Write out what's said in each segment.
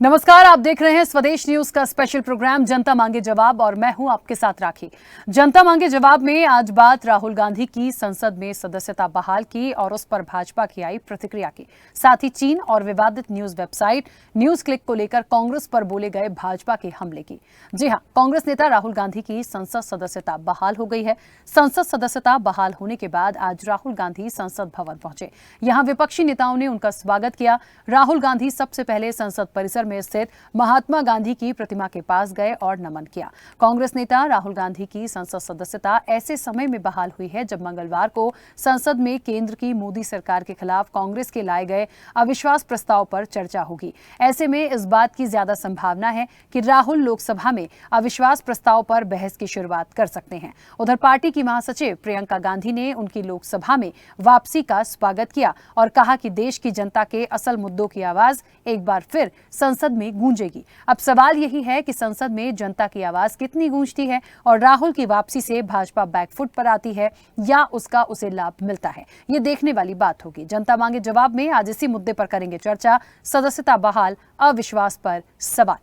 नमस्कार, आप देख रहे हैं स्वदेश न्यूज का स्पेशल प्रोग्राम जनता मांगे जवाब और मैं हूं आपके साथ राखी। जनता मांगे जवाब में आज बात राहुल गांधी की संसद में सदस्यता बहाल की और उस पर भाजपा की आई प्रतिक्रिया की, साथ ही चीन और विवादित न्यूज वेबसाइट न्यूज क्लिक को लेकर कांग्रेस पर बोले गए भाजपा के हमले की। जी हां, कांग्रेस नेता राहुल गांधी की संसद सदस्यता बहाल हो गई है। संसद सदस्यता बहाल होने के बाद आज राहुल गांधी संसद भवन पहुंचे। यहां विपक्षी नेताओं ने उनका स्वागत किया। राहुल गांधी सबसे पहले संसद परिसर में स्थित महात्मा गांधी की प्रतिमा के पास गए और नमन किया। कांग्रेस नेता राहुल गांधी की संसद सदस्यता ऐसे समय में बहाल हुई है जब मंगलवार को संसद में केंद्र की मोदी सरकार के खिलाफ कांग्रेस के लाए गए अविश्वास प्रस्ताव पर चर्चा होगी। ऐसे में इस बात की ज्यादा संभावना है कि राहुल लोकसभा में अविश्वास प्रस्ताव पर बहस की शुरुआत कर सकते हैं। उधर पार्टी की महासचिव प्रियंका गांधी ने उनकी लोकसभा में वापसी का स्वागत किया और कहा कि देश की जनता के असल मुद्दों की आवाज एक बार फिर संसद में गूंजेगी। अब सवाल यही है कि संसद में जनता की आवाज कितनी गूंजती है और राहुल की वापसी से भाजपा बैकफुट पर आती है या उसका उसे लाभ मिलता है, ये देखने वाली बात होगी। जनता मांगे जवाब में आज इसी मुद्दे पर करेंगे चर्चा। सदस्यता बहाल, अविश्वास पर सवाल।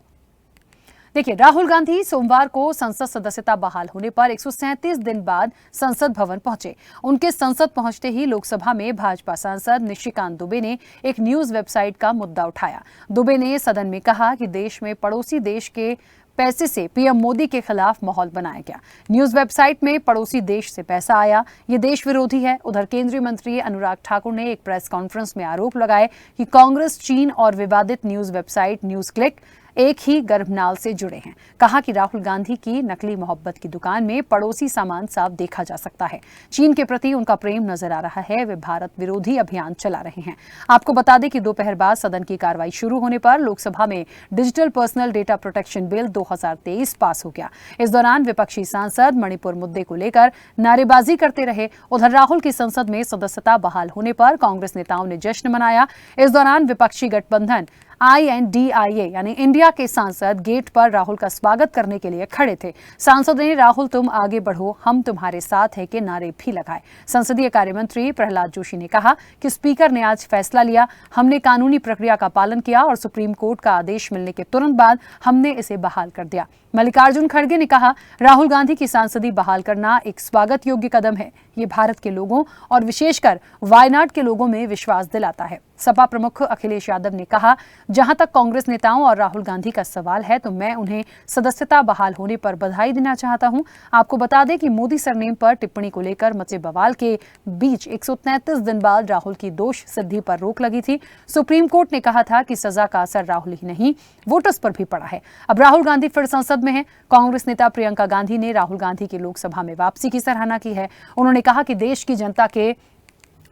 देखिए, राहुल गांधी सोमवार को संसद सदस्यता बहाल होने पर 137 दिन बाद संसद भवन पहुंचे। उनके संसद पहुंचते ही लोकसभा में भाजपा सांसद निशिकांत दुबे ने एक न्यूज वेबसाइट का मुद्दा उठाया। दुबे ने सदन में कहा कि देश में पड़ोसी देश के पैसे से पीएम मोदी के खिलाफ माहौल बनाया गया। न्यूज वेबसाइट में पड़ोसी देश से पैसा आया, ये देश विरोधी है। उधर केंद्रीय मंत्री अनुराग ठाकुर ने एक प्रेस कॉन्फ्रेंस में आरोप लगाए कि कांग्रेस, चीन और विवादित न्यूज वेबसाइट न्यूज क्लिक एक ही गर्भनाल से जुड़े हैं। कहा कि राहुल गांधी की नकली मोहब्बत की दुकान में पड़ोसी सामान साफ देखा जा सकता है। चीन के प्रति उनका प्रेम नजर आ रहा है। वे भारत विरोधी अभियान चला रहे हैं। आपको बता दें कि दोपहर बाद सदन की कार्रवाई शुरू होने पर लोकसभा में digital personal data protection bill 2023 पास हो गया। इस दौरान विपक्षी सांसद मणिपुर मुद्दे को लेकर नारेबाजी करते रहे। उधर राहुल की संसद में सदस्यता बहाल होने पर कांग्रेस नेताओं ने जश्न मनाया। इस दौरान विपक्षी गठबंधन INDIA यानी इंडिया के सांसद गेट पर राहुल का स्वागत करने के लिए खड़े थे। सांसद ने राहुल तुम आगे बढ़ो, हम तुम्हारे साथ हैं के नारे भी लगाए। संसदीय कार्य मंत्री प्रहलाद जोशी ने कहा कि स्पीकर ने आज फैसला लिया, हमने कानूनी प्रक्रिया का पालन किया और सुप्रीम कोर्ट का आदेश मिलने के तुरंत बाद हमने इसे बहाल कर दिया। मल्लिकार्जुन खड़गे ने कहा, राहुल गांधी की सांसदी बहाल करना एक स्वागत योग्य कदम है। ये भारत के लोगों और विशेषकर वायनाड के लोगों में विश्वास दिलाता है। सपा प्रमुख अखिलेश यादव ने कहा, जहां तक कांग्रेस नेताओं और राहुल गांधी का सवाल है तो मैं उन्हें सदस्यता बहाल होने पर बधाई देना चाहता हूं। आपको बता दें कि मोदी सरनेम पर टिप्पणी को लेकर मचे बवाल के बीच 133 दिन बाद राहुल की दोष सिद्धि पर रोक लगी थी। सुप्रीम कोर्ट ने कहा था कि सजा का असर राहुल ही नहीं, वोटर्स पर भी पड़ा है। अब राहुल गांधी फिर संसद में है। कांग्रेस नेता प्रियंका गांधी ने राहुल गांधी की लोकसभा में वापसी की सराहना की है। उन्होंने कहा कि देश की जनता के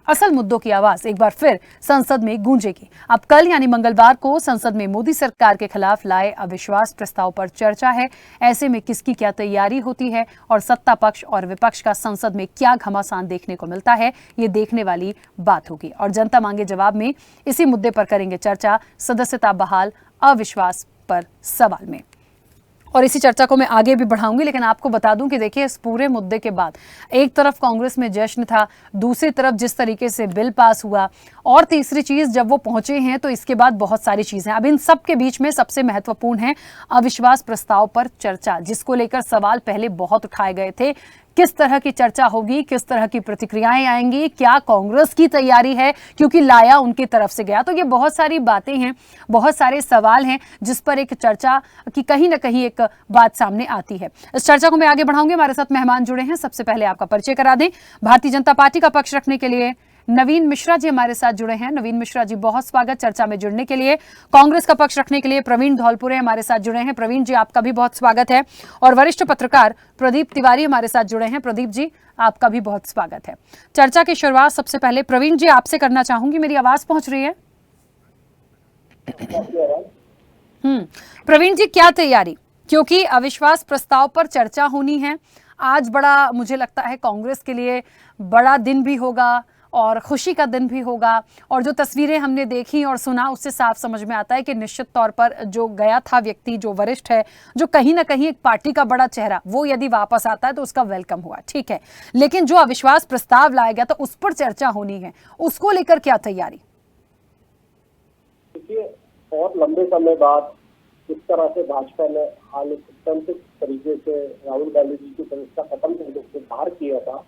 असल मुद्दों की आवाज एक बार फिर संसद में गूंजेगी। अब कल यानी मंगलवार को संसद में मोदी सरकार के खिलाफ लाए अविश्वास प्रस्ताव पर चर्चा है। ऐसे में किसकी क्या तैयारी होती है और सत्ता पक्ष और विपक्ष का संसद में क्या घमासान देखने को मिलता है, ये देखने वाली बात होगी। और जनता मांगे जवाब में इसी मुद्दे पर करेंगे चर्चा। सदस्यता बहाल, अविश्वास पर सवाल में और इसी चर्चा को मैं आगे भी बढ़ाऊंगी, लेकिन आपको बता दूं कि देखिए, इस पूरे मुद्दे के बाद एक तरफ कांग्रेस में जश्न था, दूसरी तरफ जिस तरीके से बिल पास हुआ और तीसरी चीज जब वो पहुंचे हैं तो इसके बाद बहुत सारी चीजें। अब इन सब के बीच में सबसे महत्वपूर्ण है अविश्वास प्रस्ताव पर चर्चा, जिसको लेकर सवाल पहले बहुत उठाए गए थे। किस तरह की चर्चा होगी, किस तरह की प्रतिक्रियाएं आएंगी, क्या कांग्रेस की तैयारी है क्योंकि लाया उनकी तरफ से गया। तो ये बहुत सारी बातें हैं, बहुत सारे सवाल हैं जिस पर एक चर्चा की कहीं ना कहीं एक बात सामने आती है। इस चर्चा को मैं आगे बढ़ाऊंगी। हमारे साथ मेहमान जुड़े हैं। सबसे पहले आपका परिचय करा दें। भारतीय जनता पार्टी का पक्ष रखने के लिए नवीन मिश्रा जी हमारे साथ जुड़े हैं। नवीन मिश्रा जी, बहुत स्वागत चर्चा में जुड़ने के लिए। कांग्रेस का पक्ष रखने के लिए प्रवीण धौलपुरे हमारे साथ जुड़े हैं। प्रवीण जी, आपका भी बहुत स्वागत है। और वरिष्ठ पत्रकार प्रदीप तिवारी हमारे साथ जुड़े हैं। प्रदीप जी, आपका भी बहुत स्वागत है। चर्चा की शुरुआत सबसे पहले प्रवीण जी आपसे करना चाहूंगी। मेरी आवाज पहुंच रही है? प्रवीण जी, क्या तैयारी, क्योंकि अविश्वास प्रस्ताव पर चर्चा होनी है आज। बड़ा मुझे लगता है कांग्रेस के लिए बड़ा दिन भी होगा और खुशी का दिन भी होगा। और जो तस्वीरें हमने देखी और सुना उससे साफ समझ में आता है कि निश्चित तौर पर जो गया था व्यक्ति, जो वरिष्ठ है, जो कहीं ना कहीं एक पार्टी का बड़ा चेहरा, वो यदि वापस आता है तो उसका वेलकम हुआ, ठीक है। लेकिन जो अविश्वास प्रस्ताव लाया गया तो उस पर चर्चा होनी है, उसको लेकर क्या तैयारी? देखिए, बहुत लंबे समय बाद किस तरह से भाजपा ने लोकतांत्रिक तरीके से राहुल गांधी जी की सदस्यता खत्म करने से बाहर किया था,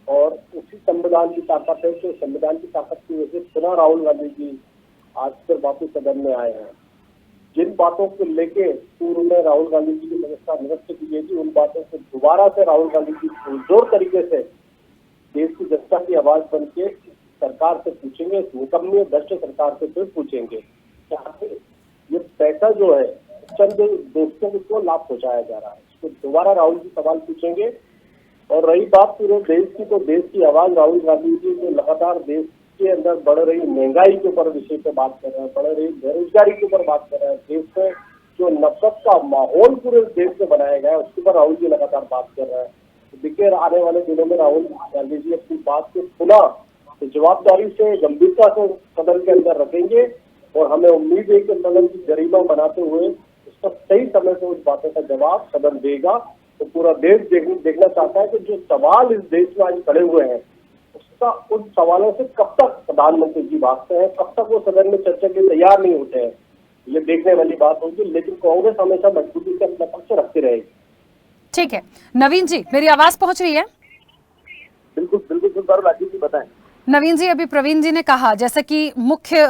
और उसी संविधान की ताकत है कि संविधान की ताकत की वजह से पुनः राहुल गांधी जी आज फिर वापस सदन में आए हैं। जिन बातों को लेके पूर्व में राहुल गांधी जी की सदस्यता निरस्त की गई थी, उन बातों को दोबारा से राहुल गांधी जी पुरजोर तरीके से देश की जनता की आवाज बन के सरकार से पूछेंगे, निकम्मी भ्रष्ट सरकार से फिर पूछेंगे ये पैसा जो है चंद दोस्तों को लाभ पहुंचाया जा रहा है। इसको दोबारा राहुल जी सवाल पूछेंगे। और रही बात पूरे देश की, तो देश की आवाज राहुल गांधी जी जो लगातार देश के अंदर बढ़ रही महंगाई के ऊपर विषय पे बात कर रहे हैं, बढ़ रही बेरोजगारी के ऊपर बात कर रहे हैं, देश में जो नफरत का माहौल पूरे देश में बनाया गया है उसके ऊपर राहुल जी लगातार बात कर रहे हैं। तो देखिए आने वाले दिनों में राहुल गांधी जी अपनी बात को पुनः जवाबदारी से, गंभीरता से सदन के अंदर रखेंगे, और हमें उम्मीद है कि सदन की गरिमा बनाते हुए उसका सही समय से उस बातों का जवाब सदन देगा। तो पूरा देश देखना चाहता है कि जो सवाल इस देश में आज खड़े हुए हैं उसका, उन सवालों से कब तक प्रधानमंत्री जी भागते हैं, कब तक वो सदन में चर्चा के तैयार नहीं होते हैं, ये देखने वाली बात होगी। लेकिन कांग्रेस हमेशा मजबूती से अपना पक्ष रखती रहेगी। ठीक है नवीन जी, मेरी आवाज पहुंच रही है? बिल्कुल बिल्कुल सुन पा रहा हूं, राजीव जी बताएं। नवीन जी, अभी प्रवीण जी ने कहा जैसे कि मुख्य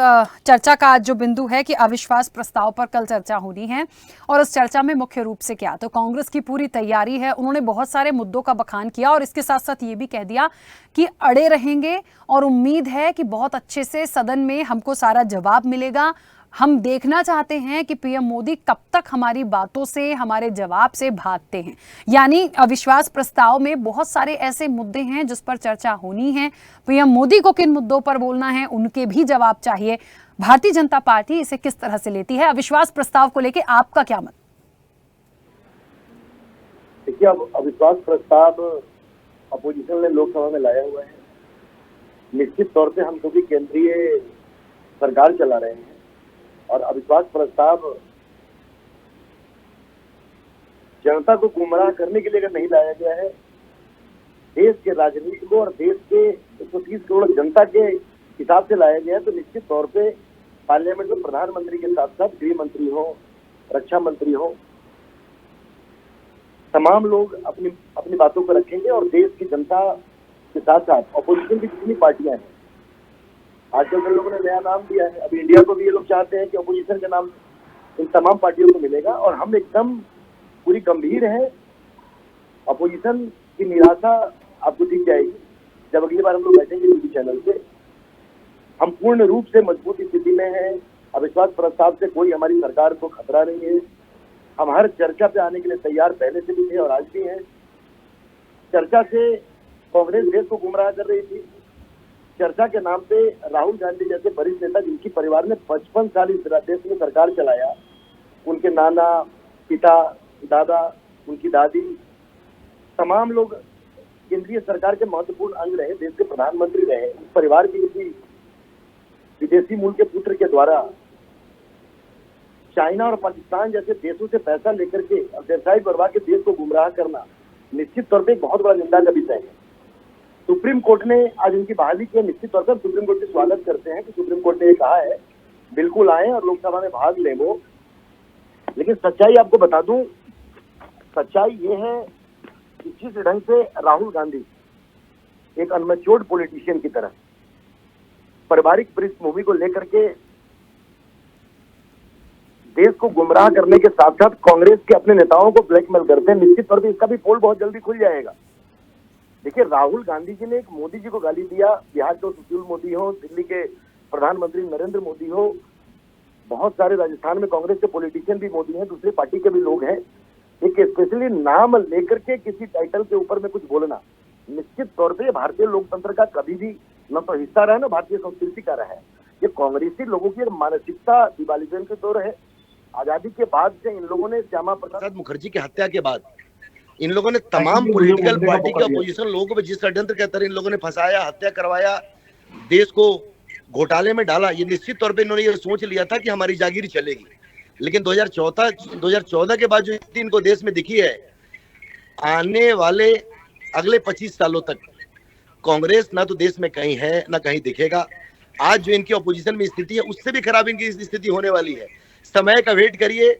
चर्चा का आज जो बिंदु है कि अविश्वास प्रस्ताव पर कल चर्चा होनी है, और उस चर्चा में मुख्य रूप से क्या, तो कांग्रेस की पूरी तैयारी है। उन्होंने बहुत सारे मुद्दों का बखान किया और इसके साथ साथ ये भी कह दिया कि अड़े रहेंगे और उम्मीद है कि बहुत अच्छे से सदन में हमको सारा जवाब मिलेगा। हम देखना चाहते हैं कि पीएम मोदी कब तक हमारी बातों से, हमारे जवाब से भागते हैं। यानी अविश्वास प्रस्ताव में बहुत सारे ऐसे मुद्दे हैं जिस पर चर्चा होनी है। पीएम मोदी को किन मुद्दों पर बोलना है उनके भी जवाब चाहिए। भारतीय जनता पार्टी इसे किस तरह से लेती है? अविश्वास प्रस्ताव को लेकर आपका क्या मत? देखिए, अब अविश्वास प्रस्ताव अपोजिशन ने लोकसभा में लाया हुआ है। निश्चित तौर पे हम क्योंकि केंद्रीय सरकार चला रहे हैं, और अविश्वास प्रस्ताव जनता को गुमराह करने के लिए अगर नहीं लाया गया है, देश के राजनीति को और देश के 130 करोड़ जनता के हिसाब से लाया गया है, तो निश्चित तौर पे पार्लियामेंट में प्रधानमंत्री के साथ साथ गृह मंत्री हो, रक्षा मंत्री हो, तमाम लोग अपनी अपनी बातों को रखेंगे, और देश की जनता के साथ साथ ऑपोजिशन की जितनी पार्टियां हैं, आजकल के लोगों ने नया नाम दिया है, अब इंडिया को भी ये लोग चाहते हैं कि अपोजिशन का नाम इन तमाम पार्टियों को मिलेगा, और हम एकदम पूरी गंभीर है। अपोजिशन की निराशा आपको दिख जाएगी जब अगली बार हम लोग बैठेंगे टीवी चैनल पे। हम पूर्ण रूप से मजबूत स्थिति में हैं। अविश्वास प्रस्ताव से कोई हमारी सरकार को खतरा नहीं है। हम हर चर्चा पे आने के लिए तैयार पहले से भी थे और आज भी हैं। चर्चा से कांग्रेस देश को गुमराह कर रही थी। चर्चा के नाम पे राहुल गांधी जैसे वरिष्ठ नेता, जिनकी परिवार ने 55 साल इस देश में सरकार चलाया, उनके नाना, पिता, दादा, उनकी दादी, तमाम लोग केंद्रीय सरकार के महत्वपूर्ण अंग रहे, देश के प्रधानमंत्री रहे। उस परिवार के किसी विदेशी मूल के पुत्र के द्वारा चाइना और पाकिस्तान जैसे देशों से पैसा लेकर के व्यवसायिक करवा के देश को गुमराह करना निश्चित तौर पर एक बहुत बड़ा निंदा का विषय है। सुप्रीम कोर्ट ने आज उनकी बहाली की। निश्चित तौर पर सुप्रीम कोर्ट का स्वागत करते हैं कि सुप्रीम कोर्ट ने ये कहा है बिल्कुल आए और लोकसभा में भाग लें वो। लेकिन सच्चाई आपको बता दूं, सच्चाई ये है कि जिस ढंग से राहुल गांधी एक अनमैच्योर्ड पॉलिटिशियन की तरह पारिवारिक पृष्ठभूमि को लेकर के देश को गुमराह करने के साथ साथ कांग्रेस के अपने नेताओं को ब्लैकमेल करते हैं, निश्चित तौर पर इसका भी पोल बहुत जल्दी खुल जाएगा। देखिए, राहुल गांधी जी ने एक मोदी जी को गाली दिया, बिहार के सुशील मोदी हो, दिल्ली के प्रधानमंत्री नरेंद्र मोदी हो, बहुत सारे राजस्थान में कांग्रेस के पॉलिटिशियन भी मोदी हैं, दूसरी पार्टी के भी लोग हैं। एक स्पेशली नाम लेकर के किसी टाइटल के ऊपर में कुछ बोलना निश्चित तौर पे भारतीय लोकतंत्र का कभी भी न तो हिस्सा रहा है, न भारतीय संस्कृति का रहा है। ये कांग्रेसी लोगों की मानसिकता दिवालियन के दौर है। आजादी के बाद से इन लोगों ने श्यामा प्रसाद मुखर्जी की हत्या के बाद इन लोगों ने तमाम पॉलिटिकल पार्टी के अपोजिशन लोगों को जिस षड्यंत्र के तहत इन लोगों ने फंसाया, हत्या करवाया, देश को घोटाले में डाला। ये निश्चित तौर पे इन्होंने ये सोच लिया था कि हमारी जागीर चलेगी। लेकिन 2014 के बाद जो स्थिति इनको देश में दिखी है, आने वाले अगले 25 सालों तक कांग्रेस ना तो देश में कहीं है ना कहीं दिखेगा। आज जो इनकी अपोजिशन में स्थिति है उससे भी खराब इनकी स्थिति होने वाली है। समय का वेट करिए,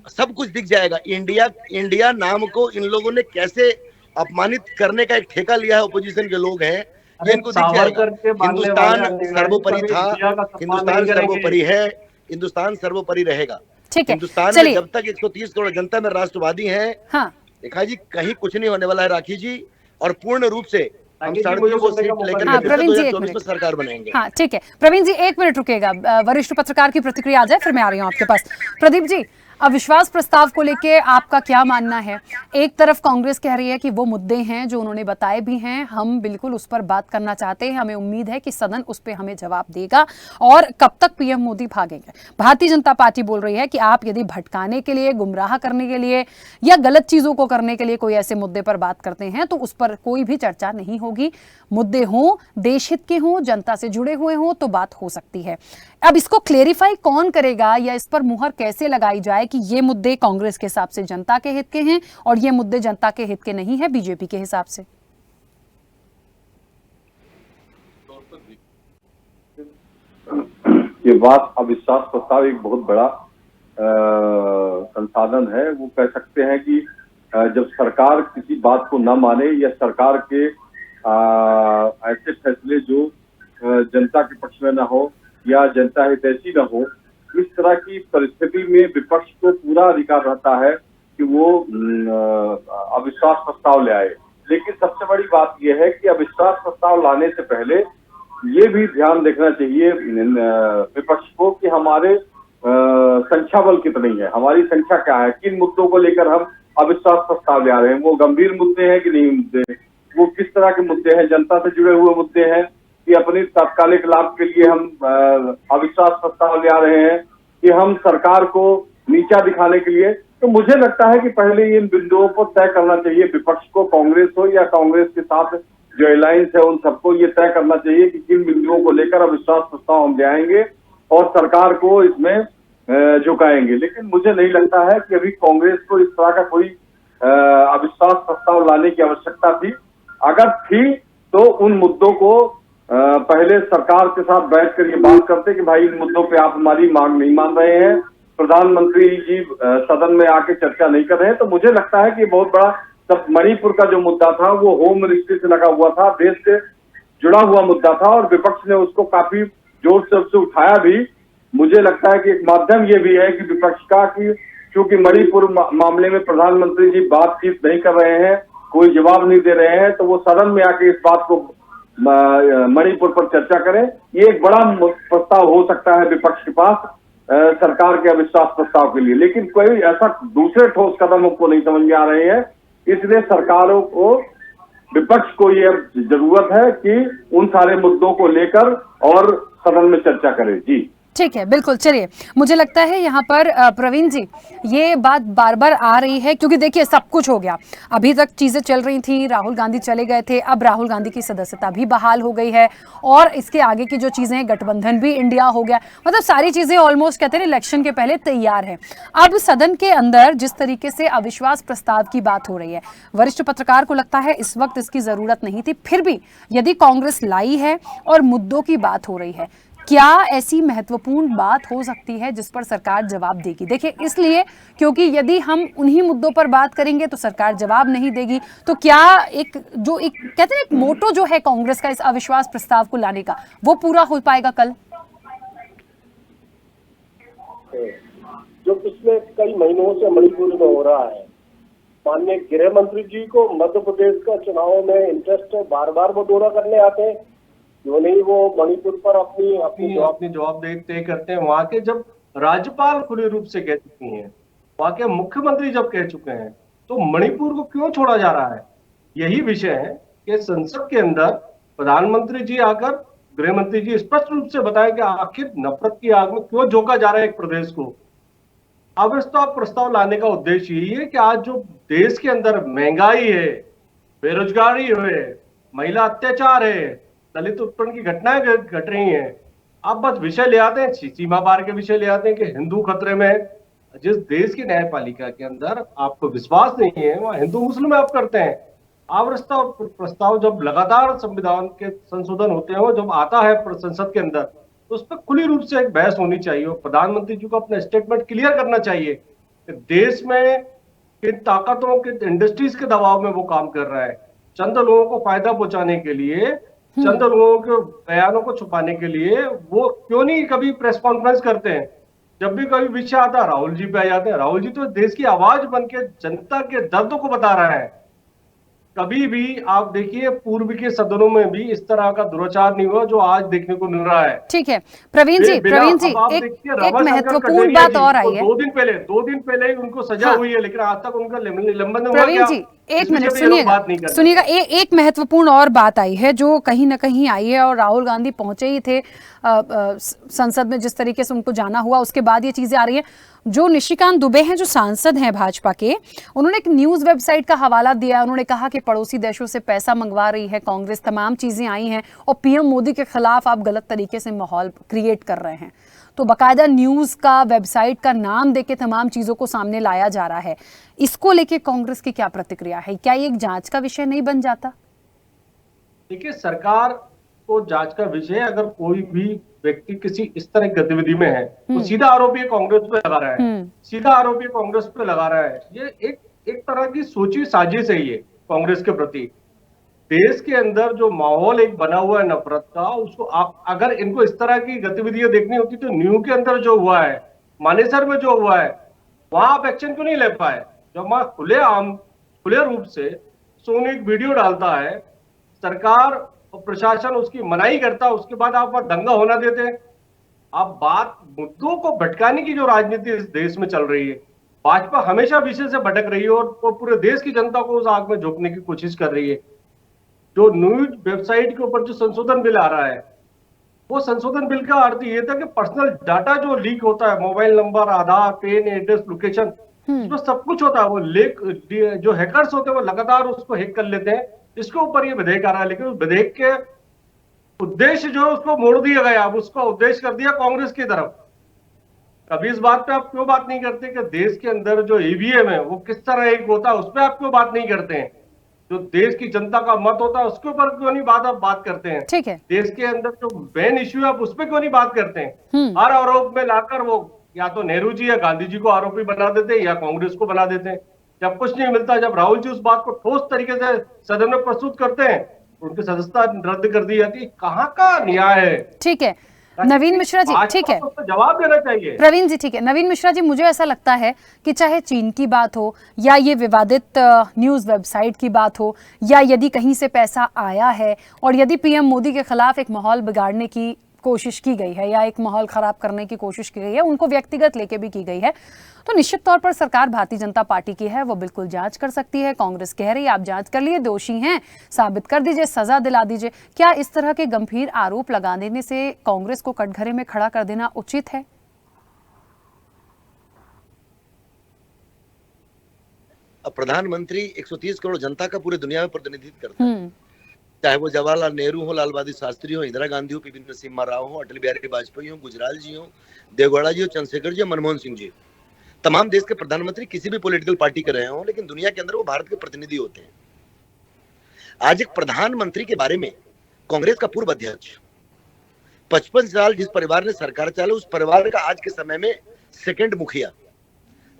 सब कुछ दिख जाएगा। इंडिया इंडिया नाम को इन लोगों ने कैसे अपमानित करने का एक ठेका लिया है, ओपोजिशन के लोग हैं, ये इनको दिख जाएगा। सावरकर के मानने वाले हिंदुस्तान अनुयायी सर्वोपरि कभी था, इंडिया का सम्मान हिंदुस्तान नहीं करेंगे। सर्वोपरि है, हिंदुस्तान सर्वोपरि रहेगा। ठीक है, हिंदुस्तान में चलिए। जब तक 130 करोड़ जनता में राष्ट्रवादी हैं, हाँ, रेखा जी, कहीं कुछ नहीं होने वाला है राखी जी। और पूर्ण रूप से हम राखी जी, 350 मुझे बोलने का सीट मौका लेकर हाँ, के फिर से प्रवीण जी, एक 2024 में मिनट। सरकार बनाएंगे। हाँ, ठीक है प्रवीण जी, एक मिनट रुकिएगा। वरिष्ठ पत्रकार की प्रतिक्रिया आ जाए, फिर मैं आ रही हूँ आपके पास। प्रदीप जी, अविश्वास प्रस्ताव को लेके आपका क्या मानना है? एक तरफ कांग्रेस कह रही है कि वो मुद्दे हैं जो उन्होंने बताए भी हैं, हम बिल्कुल उस पर बात करना चाहते हैं, हमें उम्मीद है कि सदन उस पर हमें जवाब देगा, और कब तक पीएम मोदी भागेंगे। भारतीय जनता पार्टी बोल रही है कि आप यदि भटकाने के लिए, गुमराह करने के लिए या गलत चीजों को करने के लिए कोई ऐसे मुद्दे पर बात करते हैं तो उस पर कोई भी चर्चा नहीं होगी। मुद्दे हों, देश हित के हों, जनता से जुड़े हुए हों तो बात हो सकती है। अब इसको क्लेरिफाई कौन करेगा, या इस पर मुहर कैसे लगाई जाए कि ये मुद्दे कांग्रेस के हिसाब से जनता के हित के हैं और ये मुद्दे जनता के हित के नहीं है बीजेपी के हिसाब से? ये बात अविश्वास प्रस्ताव एक बहुत बड़ा संसाधन है। वो कह सकते हैं कि जब सरकार किसी बात को न माने या सरकार के ऐसे फैसले जो जनता के पक्ष में न हो या जनता हितैषी न हो, इस तरह की परिस्थिति में विपक्ष को पूरा अधिकार रहता है कि वो अविश्वास प्रस्ताव ले आए। लेकिन सबसे बड़ी बात यह है कि अविश्वास प्रस्ताव लाने से पहले ये भी ध्यान देखना चाहिए विपक्ष को कि हमारे संख्या बल कितनी है, हमारी संख्या क्या है, किन मुद्दों को लेकर हम अविश्वास प्रस्ताव ले आ रहे हैं। वो गंभीर मुद्दे हैं कि नहीं मुद्दे, वो किस तरह के मुद्दे हैं, जनता से जुड़े हुए मुद्दे हैं कि अपने तात्कालिक लाभ के लिए हम अविश्वास प्रस्ताव ले आ रहे हैं, कि हम सरकार को नीचा दिखाने के लिए। तो मुझे लगता है कि पहले इन बिंदुओं को तय करना चाहिए विपक्ष को, कांग्रेस हो या कांग्रेस के साथ जो अलायंस है उन सबको ये तय करना चाहिए कि किन बिंदुओं को लेकर अविश्वास प्रस्ताव हम ले आएंगे और सरकार को इसमें झुकाएंगे। लेकिन मुझे नहीं लगता है कि अभी कांग्रेस को इस तरह का कोई अविश्वास प्रस्ताव लाने की आवश्यकता थी। अगर थी तो उन मुद्दों को पहले सरकार के साथ बैठकर ये बात करते कि भाई इन मुद्दों पे आप हमारी मांग नहीं मान रहे हैं, प्रधानमंत्री जी सदन में आके चर्चा नहीं कर रहे हैं। तो मुझे लगता है कि बहुत बड़ा, तब मणिपुर का जो मुद्दा था वो होम मिनिस्ट्री से लगा हुआ था, देश से जुड़ा हुआ मुद्दा था और विपक्ष ने उसको काफी जोर शोर से उठाया भी। मुझे लगता है कि एक माध्यम ये भी है कि विपक्ष का कि क्योंकि मणिपुर मामले में प्रधानमंत्री जी बातचीत नहीं कर रहे हैं, कोई जवाब नहीं दे रहे हैं, तो वो सदन में आके इस बात को मणिपुर पर चर्चा करें। ये एक बड़ा प्रस्ताव हो सकता है विपक्ष के पास सरकार के अविश्वास प्रस्ताव के लिए। लेकिन कोई ऐसा दूसरे ठोस कदम को नहीं समझ में आ रहे हैं, इसलिए सरकारों को, विपक्ष को ये जरूरत है कि उन सारे मुद्दों को लेकर और सदन में चर्चा करें। जी ठीक है, बिल्कुल। चलिए, मुझे लगता है यहाँ पर प्रवीण जी, ये बात बार बार आ रही है क्योंकि देखिए सब कुछ हो गया। अभी तक चीजें चल रही थी, राहुल गांधी चले गए थे, अब राहुल गांधी की सदस्यता भी बहाल हो गई है और इसके आगे की जो चीजें हैं, गठबंधन भी इंडिया हो गया, मतलब सारी चीजें ऑलमोस्ट कहते हैं इलेक्शन के पहले तैयार है। अब सदन के अंदर जिस तरीके से अविश्वास प्रस्ताव की बात हो रही है, वरिष्ठ पत्रकार को लगता है इस वक्त इसकी जरूरत नहीं थी, फिर भी यदि कांग्रेस लाई है और मुद्दों की बात हो रही है, क्या ऐसी महत्वपूर्ण बात हो सकती है जिस पर सरकार जवाब देगी? देखिए, इसलिए क्योंकि यदि हम उन्हीं मुद्दों पर बात करेंगे तो सरकार जवाब नहीं देगी। तो क्या एक कहते हैं एक मोटो जो है कांग्रेस का इस अविश्वास प्रस्ताव को लाने का, वो पूरा हो पाएगा कल? जो पिछले कई महीनों से मणिपुर में हो रहा है, माननीय गृह मंत्री जी को मध्य प्रदेश का चुनाव में इंटरेस्ट है, बार बार वो दौरा करने आते हैं, क्यों नहीं वो मणिपुर पर अपनी जवाब तय करते हैं। वहां के जब राज्यपाल खुले रूप से कह चुकी हैं, वहां के मुख्यमंत्री जब कह चुके हैं, तो मणिपुर को क्यों छोड़ा जा रहा है? यही विषय है कि संसद के अंदर प्रधानमंत्री जी आकर, गृह मंत्री जी स्पष्ट रूप से बताएं कि आखिर नफरत की आग में क्यों झोंका जा रहा है एक प्रदेश को। अविश्वास प्रस्ताव लाने का उद्देश्य यही है कि आज जो देश के अंदर महंगाई है, बेरोजगारी है, महिला अत्याचार है, दलित उत्पीड़न की घटनाएं घट रही हैं, आप बस विषय ले आते हैं, सीमा पार के विषय ले आते हैं कि हिंदू खतरे में। जिस देश की न्यायपालिका के अंदर आपको विश्वास नहीं है, वहां हिंदू मुस्लिम आप करते हैं। अविश्वास प्रस्ताव जब लगातार संविधान के संशोधन होते हैं, जब आता है संसद के अंदर, तो उस पर खुली रूप से एक बहस होनी चाहिए और प्रधानमंत्री जी को अपना स्टेटमेंट क्लियर करना चाहिए कि देश में किन ताकतों के इंडस्ट्रीज के दबाव में वो काम कर रहा है। चंद लोगों को फायदा पहुंचाने के लिए, चंद लोगों के बयानों को छुपाने के लिए वो क्यों नहीं कभी प्रेस कॉन्फ्रेंस करते हैं? जब भी कभी विषय आता है राहुल जी पे आ जाते हैं। राहुल जी तो देश की आवाज बन के जनता के दर्द को बता रहा है। कभी भी आप देखिए पूर्व के सदनों में भी इस तरह का दुराचार नहीं हुआ जो आज देखने को मिल रहा है। ठीक है प्रवीण जी, एक महत्वपूर्ण बात और आई है। 2 दिन पहले ही उनको सजा हुई है, लेकिन आज तक उनका निलंबन हुआ प्रवीण जी एक मिनट सुनिएगा, एक महत्वपूर्ण और बात आई है जो कहीं ना कहीं आई है, और राहुल गांधी पहुंचे ही थे संसद में, जिस तरीके से उनको जाना हुआ उसके बाद ये चीजें आ रही है। जो निशिकांत दुबे हैं, जो सांसद हैं भाजपा के, उन्होंने एक न्यूज वेबसाइट का हवाला दिया। उन्होंने कहा कि पड़ोसी देशों से पैसा मंगवा रही है कांग्रेस, तमाम चीजें आई हैं और पीएम मोदी के खिलाफ आप गलत तरीके से माहौल क्रिएट कर रहे हैं। तो बाकायदा न्यूज का, वेबसाइट का नाम देके तमाम चीजों को सामने लाया जा रहा है। इसको लेके कांग्रेस की क्या प्रतिक्रिया है? क्या ये एक जांच का विषय नहीं बन जाता? देखिए, सरकार को जांच का विषय, अगर कोई भी व्यक्ति किसी इस तरह की गतिविधि में है तो सीधा आरोपी कांग्रेस पे लगा रहा है, सीधा आरोपी कांग्रेस पे लगा रहा है। ये एक तरह की सोची साजिश है ये कांग्रेस के प्रति। देश के अंदर जो माहौल एक बना हुआ है नफरत का, उसको अगर इनको इस तरह की गतिविधियां देखनी होती तो न्यू के अंदर जो हुआ है, मानेसर में जो हुआ है, वहां आप एक्शन क्यों नहीं ले पाए? जब वहां खुले रूप से सोनू एक वीडियो डालता है, सरकार और प्रशासन उसकी मनाही करता है, उसके बाद आप वहां दंगा होना देते हैं। आप बात मुद्दों को भटकाने की जो राजनीति इस देश में चल रही है, भाजपा हमेशा विषय से भटक रही है और पूरे देश की जनता को उस आग में झोंकने की कोशिश कर रही है। जो न्यूज वेबसाइट के ऊपर जो संशोधन बिल आ रहा है, वो संशोधन बिल का अर्थ ये था कि पर्सनल डाटा जो लीक होता है, मोबाइल नंबर, आधार, पेन, एड्रेस, लोकेशन, इसमें सब कुछ होता है, वो लीक, जो हैकर्स होते हैं वो लगातार उसको हैक कर लेते हैं। इसके ऊपर ये विधेयक आ रहा है, लेकिन उस विधेयक के उद्देश्य जो उसको मोड़ दिया गया, अब उसका उद्देश्य कर दिया कांग्रेस की तरफ। कभी इस बात पे आप क्यों बात नहीं करते कि देश के अंदर जो ईवीएम है वो किस तरह एक होता है, उस पर आप क्यों बात नहीं करते हैं? जो देश की जनता का मत होता है उसके ऊपर क्यों नहीं बात करते हैं? ठीक है, देश के अंदर जो बैन इश्यू है आप उस पर क्यों नहीं बात करते हैं? हर आरोप में लाकर वो या तो नेहरू जी या गांधी जी को आरोपी बना देते हैं या कांग्रेस को बना देते हैं। जब कुछ नहीं मिलता, जब राहुल जी उस बात को ठोस तरीके से सदन में प्रस्तुत करते हैं, उनकी सदस्यता रद्द कर दी जाती है। कहाँ का न्याय है? ठीक है नवीन मिश्रा जी, ठीक है, जवाब देना चाहिए। प्रवीण जी ठीक है। नवीन मिश्रा जी, मुझे ऐसा लगता है कि चाहे चीन की बात हो या ये विवादित न्यूज वेबसाइट की बात हो, या यदि कहीं से पैसा आया है और यदि पीएम मोदी के खिलाफ एक माहौल बिगाड़ने की कोशिश की गई है या एक माहौल खराब करने की कोशिश की गई है, उनको व्यक्तिगत लेके भी की गई है, तो निश्चित तौर पर सरकार भारतीय जनता पार्टी की है, वो बिल्कुल जांच कर सकती है। कांग्रेस कह रही है आप जांच कर लिए, दोषी हैं, साबित कर दीजिए, सजा दिला दीजिए। क्या इस तरह के गंभीर आरोप लगा देने से कांग्रेस को कटघरे में खड़ा कर देना उचित है? प्रधानमंत्री 130 करोड़ जनता का पूरे दुनिया में प्रतिनिधित्व करता है, चाहे वो जवाहरलाल नेहरू हो, लाल बहादुर शास्त्री हो, इंदिरा गांधी हो, पी.वी. नरसिम्हा राव हो, अटल बिहारी वाजपेयी हो, गुजराल जी हो, देवगौड़ा जी हो, चंद्रशेखर जी, मनमोहन सिंह जी, तमाम देश के प्रधानमंत्री किसी भी पॉलिटिकल पार्टी के रहे हों, लेकिन दुनिया के अंदर वो भारत के प्रतिनिधि होते हैं। आज एक प्रधानमंत्री के बारे में कांग्रेस का पूर्व अध्यक्ष 55 साल जिस परिवार ने सरकार चलाई, उस परिवार का आज के समय में सेकंड मुखिया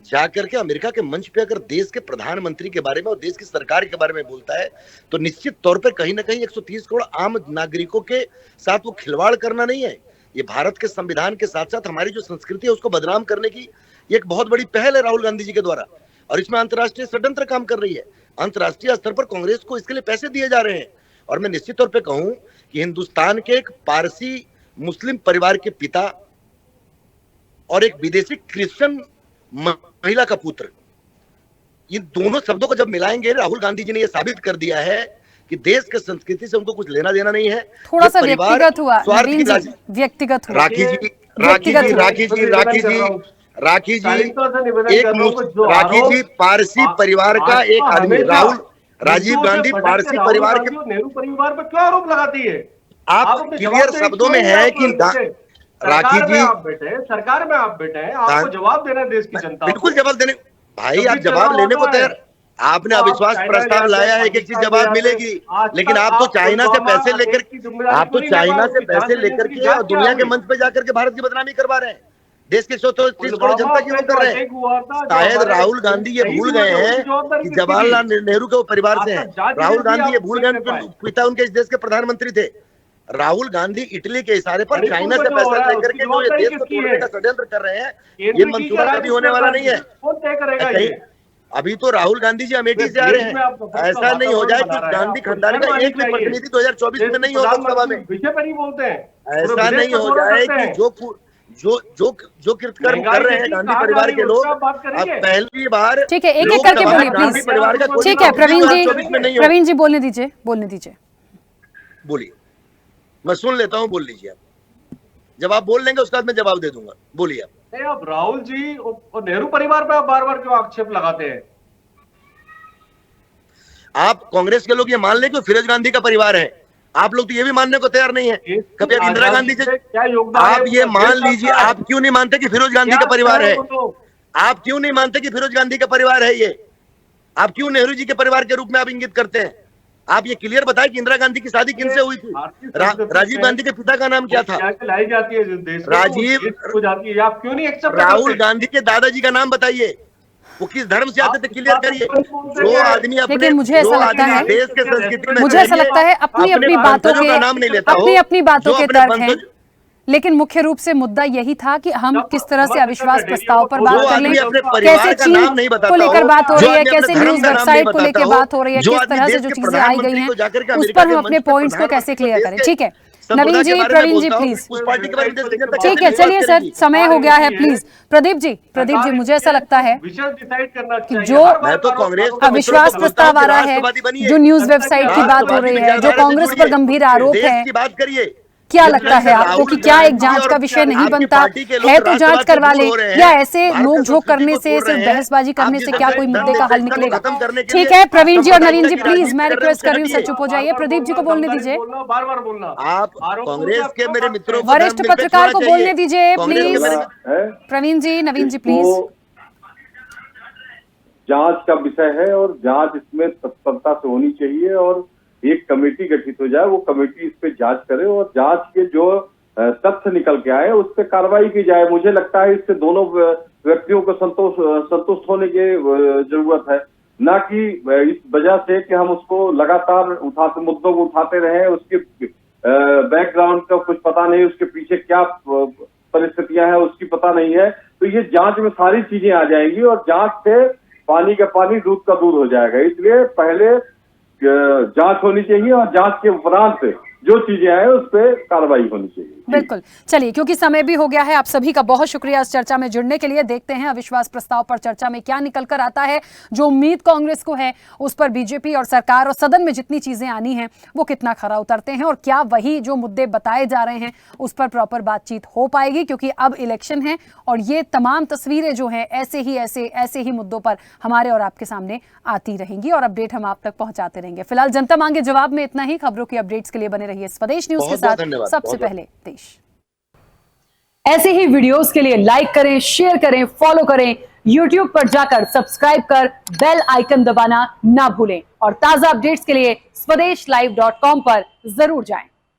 जाकर के अमेरिका के मंच पे अगर देश के प्रधानमंत्री के बारे में और देश की सरकार के बारे में बोलता है, तो निश्चित तौर पर कहीं ना कहीं 130 करोड़ आम नागरिकों के साथ वो खिलवाड़ करना नहीं है। ये भारत के संविधान के साथ साथ हमारी जो संस्कृति है उसको बदनाम करने की एक बहुत बड़ी पहल है राहुल गांधी जी के द्वारा, और इसमें अंतर्राष्ट्रीय षड्यंत्र काम कर रही है। अंतर्राष्ट्रीय स्तर पर कांग्रेस को इसके लिए पैसे दिए जा रहे हैं। और मैं निश्चित तौर पर कहूं कि हिंदुस्तान के एक पारसी मुस्लिम परिवार के पिता और एक विदेशी क्रिश्चियन महिला का पुत्र, इन दोनों शब्दों को जब मिलाएंगे, राहुल गांधी जी ने यह साबित कर दिया है कि देश के संस्कृति से उनको कुछ लेना देना नहीं है। थोड़ा सा व्यक्तिगत हुआ, व्यक्तिगत हुआ। राखी जी, पारसी परिवार का एक आदमी, राजीव गांधी पारसी परिवार के, नेहरू परिवार पर क्यों आरोप लगाती है? आप क्लियर शब्दों में है कि राखी जी सरकार में आप बैठे हैं, आपको जवाब देना देश की जनता। बिल्कुल जवाब देने, भाई आप जवाब लेने को तैयार, आपने अविश्वास प्रस्ताव लाया है कि एक चीज जवाब मिलेगी, लेकिन आप तो चाइना से पैसे लेकर के और दुनिया के मंच पे जाकर के भारत की बदनामी करवा रहे हैं। देश के 130 करोड़ जनता की वो कर रहे हैं। शायद राहुल गांधी ये भूल गए हैं कि जवाहरलाल नेहरू के वो परिवार से हैं। राहुल गांधी ये भूल गए उनके पिता उनके इस देश के प्रधानमंत्री थे। राहुल गांधी इटली के इशारे पर चाइना से पैसा लेकर के जो ये देश को तोड़ने का षड्यंत्र कर रहे हैं, ये मंसूबा कभी होने वाला नहीं है। अभी तो राहुल गांधी जी अमेठी से आ रहे हैं, ऐसा नहीं हो जाए कि गांधी खानदान का एक भी प्रतिनिधि 2024 में नहीं हो लोकसभा में। ऐसा नहीं हो जाए कि जो कृतकर्म कर रहे हैं गांधी परिवार के लोग, अब पहली बार। ठीक है, एक एक करके बोलिए प्लीज। परिवार का ठीक है प्रवीण जी बोलने दीजिए। बोलिए, मैं सुन लेता हूँ, बोल लीजिए आप। जब आप बोल लेंगे उसके बाद मैं जवाब दे दूंगा, बोलिए आप। अब राहुल जी और नेहरू परिवार पे आप बार-बार क्यों आक्षेप लगाते हैं? आप कांग्रेस के लोग ये मान लें कि फिरोज गांधी का परिवार है, आप लोग तो ये भी मानने को तैयार नहीं है। कभी इंदिरा गांधी से क्या योगदान आप ये मान लीजिए, आप क्यों नहीं मानते कि फिरोज गांधी का परिवार है? आप क्यों नहीं मानते कि फिरोज गांधी का परिवार है ये? आप क्यों नेहरू जी के परिवार के रूप में आप इंगित करते हैं? आप ये क्लियर बताएं कि इंदिरा गांधी की शादी किनसे हुई थी? राजीव गांधी के पिता का नाम क्या था? लाई जाती है राजीव हो जाती है, आप क्यों नहीं एक्सेप्ट? राहुल गांधी के दादाजी का नाम बताइए, वो किस धर्म से आते थे, क्लियर करिए। जो आदमी अपने मुझे ऐसा लगता है, देश के संस्कृति में, मुझे ऐसा लगता है अपनी अपनी बातों के नाम नहीं लेता, अपनी बातों के तर्क हैं, लेकिन मुख्य रूप से मुद्दा यही था कि हम किस तरह से अविश्वास प्रस्ताव पर बात कर लें, कैसे चीन को लेकर बात हो रही है, कैसे न्यूज वेबसाइट को लेकर बात हो रही है, किस तरह से जो चीजें आई गई हैं उस पर हम अपने पॉइंट्स को कैसे क्लियर करें। ठीक है नवीन जी, प्रवीण जी प्लीज। ठीक है, चलिए सर, समय हो गया है, प्लीज। प्रदीप जी, मुझे ऐसा लगता है कि जो अविश्वास प्रस्ताव आ रहा है, जो न्यूज वेबसाइट की बात हो रही है, जो कांग्रेस पर गंभीर आरोप है, बात करिए, क्या लगता है आपको कि क्या एक जांच का विषय नहीं बनता है तो जांच करवा ले, या ऐसे नोक-झोंक करने से, सिर्फ बहसबाजी करने से क्या कोई मुद्दे का हल निकलेगा? ठीक है प्रवीण जी और नवीन जी प्लीज, मैं रिक्वेस्ट कर रही हूँ सर चुप हो जाइए। प्रदीप जी को बोलने दीजिए, बार-बार बोलना। आप कांग्रेस के मेरे मित्रों, वरिष्ठ पत्रकार को बोलने दीजिए प्लीज। प्रवीण जी, नवीन जी प्लीज। जांच का विषय है और जांच इसमें तत्परता से होनी चाहिए और एक कमेटी गठित हो जाए, वो कमेटी इस पे जांच करे और जांच के जो तथ्य निकल के आए उस पर कार्रवाई की जाए। मुझे लगता है इससे दोनों व्यक्तियों को संतुष्ट होने की जरूरत है, ना कि इस वजह से कि हम उसको लगातार मुद्दों को उठाते रहे, उसके बैकग्राउंड का कुछ पता नहीं, उसके पीछे क्या परिस्थितियां हैं उसकी पता नहीं है। तो ये जांच में सारी चीजें आ जाएंगी और जांच से पानी का पानी, दूध का दूध हो जाएगा। इसलिए पहले जांच होनी चाहिए और जांच के उपरांत जो चीजें आए उस पर कार्रवाई होनी चाहिए। बिल्कुल, चलिए क्योंकि समय भी हो गया है, आप सभी का बहुत शुक्रिया इस चर्चा में जुड़ने के लिए। देखते हैं अविश्वास प्रस्ताव पर चर्चा में क्या निकल कर आता है। जो उम्मीद कांग्रेस को है उस पर बीजेपी और सरकार और सदन में जितनी चीजें आनी हैं वो कितना खरा उतरते हैं, और क्या वही जो मुद्दे बताए जा रहे हैं उस पर प्रॉपर बातचीत हो पाएगी, क्योंकि अब इलेक्शन है और ये तमाम तस्वीरें जो हैं ऐसे ही मुद्दों पर हमारे और आपके सामने आती रहेंगी और अपडेट हम आप तक पहुंचाते रहेंगे। फिलहाल जनता मांगे जवाब में इतना ही। खबरों की अपडेट्स के लिए बने रहिए स्वदेश न्यूज के साथ, सबसे पहले देश। ऐसे ही वीडियोस के लिए लाइक करें, शेयर करें, फॉलो करें, YouTube पर जाकर सब्सक्राइब कर बेल आइकन दबाना ना भूलें और ताजा अपडेट्स के लिए स्वदेशलाइव.com पर जरूर जाएं।